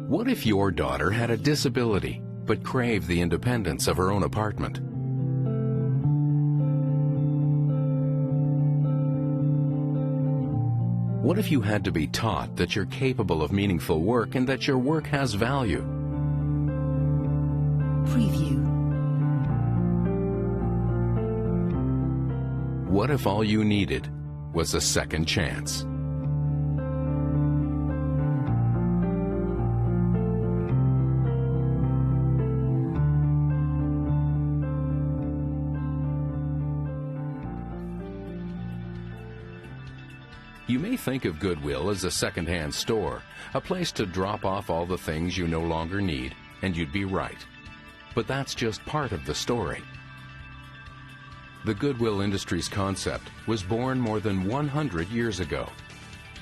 What if your daughter had a disability but craved the independence of her own apartment? What if you had to be taught that you're capable of meaningful work and that your work has value? Preview. What if all you needed was a second chance? You may think of Goodwill as a second-hand store, a place to drop off all the things you no longer need, and you'd be right. But that's just part of the story. The Goodwill Industries concept was born more than 100 years ago.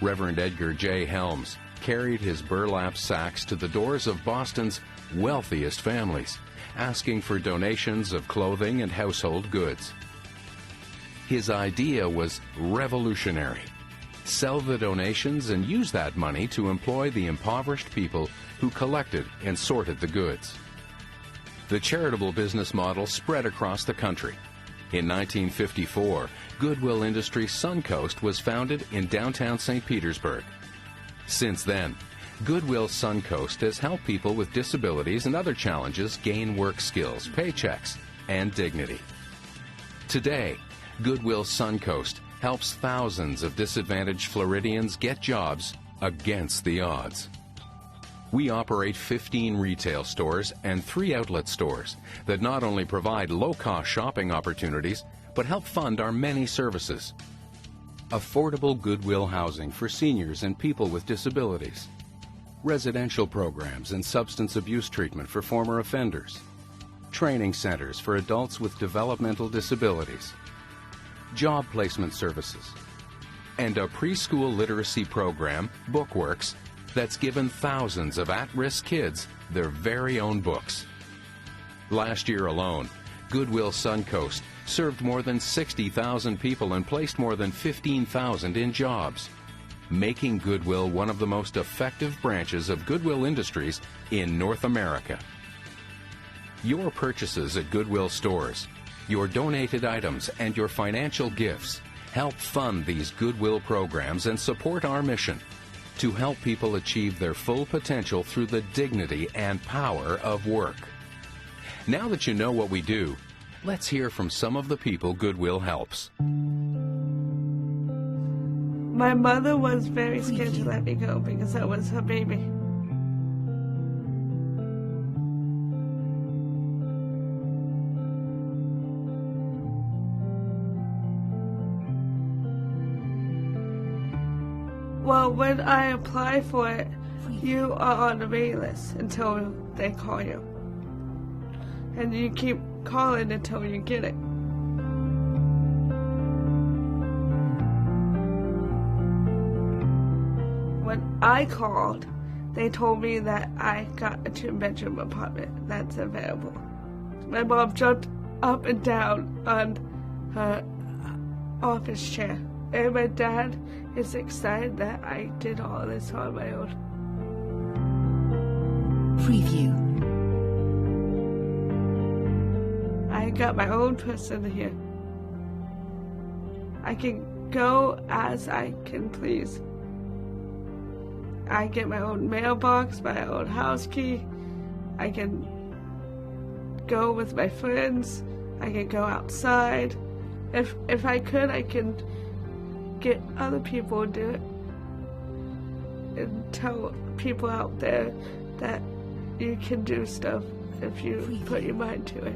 Reverend Edgar J. Helms carried his burlap sacks to the doors of Boston's wealthiest families, asking for donations of clothing and household goods. His idea was revolutionary. Sell the donations and use that money to employ the impoverished people who collected and sorted the goods. The charitable business model spread across the country. In 1954, Goodwill-Suncoast was founded in downtown St. Petersburg. Since then, Goodwill-Suncoast has helped people with disabilities and other challenges gain work skills, paychecks, and dignity. Today, Goodwill-Suncoast helps thousands of disadvantaged Floridians get jobs against the odds. We operate 15 retail stores and 3 outlet stores that not only provide low-cost shopping opportunities, but help fund our many services. Affordable Goodwill housing for seniors and people with disabilities. Residential programs and substance abuse treatment for former offenders. Training centers for adults with developmental disabilities. Job placement services, and a preschool literacy program, Bookworks, that's given thousands of at-risk kids their very own books. Last year alone, Goodwill-Suncoast served more than 60,000 people and placed more than 15,000 in jobs, making Goodwill one of the most effective branches of Goodwill Industries in North America. Your purchases at Goodwill stores, your donated items, and your financial gifts help fund these Goodwill programs and support our mission to help people achieve their full potential through the dignity and power of work. Now that you know what we do, let's hear from some of the people Goodwill helps. My mother was very scared to let me go because I was her baby. Well, when I apply for it, you are on the wait list until they call you. And you keep calling until you get it. When I called, they told me that I got a 2-bedroom apartment that's available. My mom jumped up and down on her office chair. And my dad is excited that I did all this on my own. Preview. I got my own person here. I can go as I can please. I get my own mailbox, my own house key. I can go with my friends. I can go outside. If I could, I can get other people to do it and tell people out there that you can do stuff if you put your mind to it.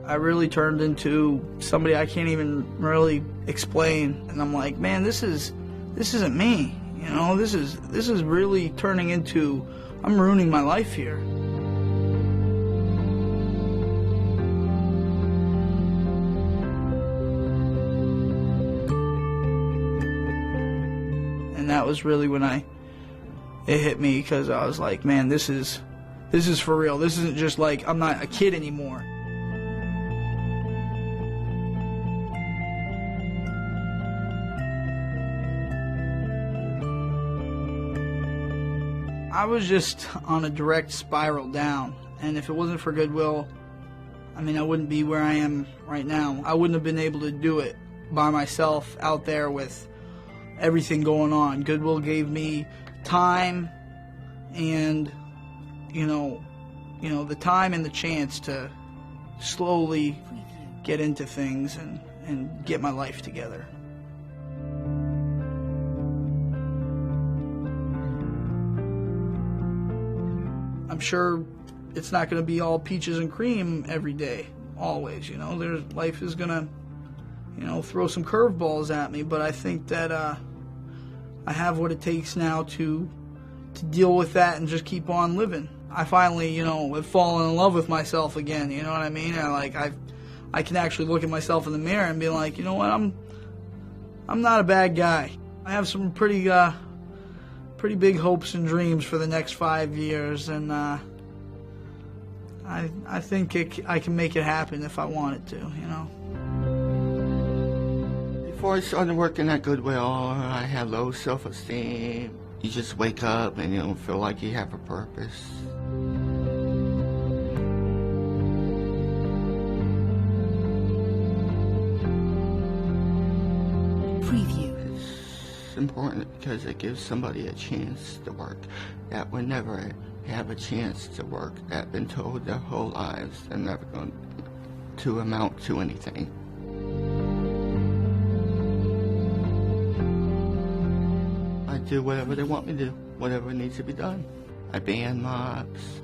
I really turned into somebody I can't even really explain, and I'm like, man, this isn't me, you know. This is really turning into, I'm ruining my life here. That was really when it hit me, because I was like, man, this is for real. This isn't just like I'm not a kid anymore. I was just on a direct spiral down, and if it wasn't for Goodwill, I mean, I wouldn't be where I am right now. I wouldn't have been able to do it by myself out there with everything going on. Goodwill gave me time and, the time and the chance to slowly get into things and get my life together. I'm sure it's not going to be all peaches and cream every day, always. Life is going to, throw some curveballs at me, but I think that I have what it takes now to deal with that and just keep on living. I finally, have fallen in love with myself again. You know what I mean? I can actually look at myself in the mirror and be like, you know what? I'm not a bad guy. I have some pretty big hopes and dreams for the next 5 years, and I think I can make it happen if I wanted to. Before I started working at Goodwill, I had low self-esteem. You just wake up and you don't feel like you have a purpose. Preview. It's important because it gives somebody a chance to work that would never have a chance to work, that been told their whole lives they're never going to amount to anything. I do whatever they want me to do, whatever needs to be done. I band mops.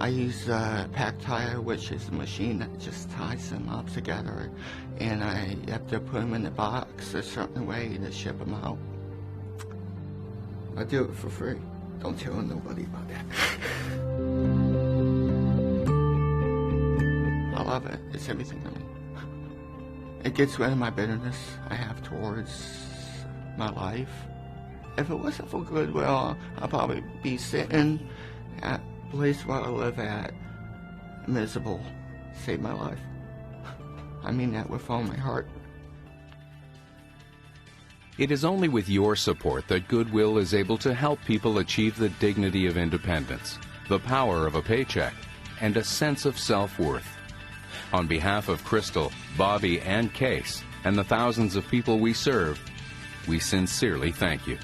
I use pack tire, which is a machine that just ties them up together, and I have to put them in the box a certain way to ship them out. I do it for free. Don't tell nobody about that. I love it. It's everything to me. It gets rid of my bitterness I have towards my life. If it wasn't for Goodwill, I'd probably be sitting at the place where I live at, miserable. Save my life. I mean that with all my heart. It is only with your support that Goodwill is able to help people achieve the dignity of independence, the power of a paycheck, and a sense of self-worth. On behalf of Crystal, Bobby, and Case, and the thousands of people we serve, we sincerely thank you.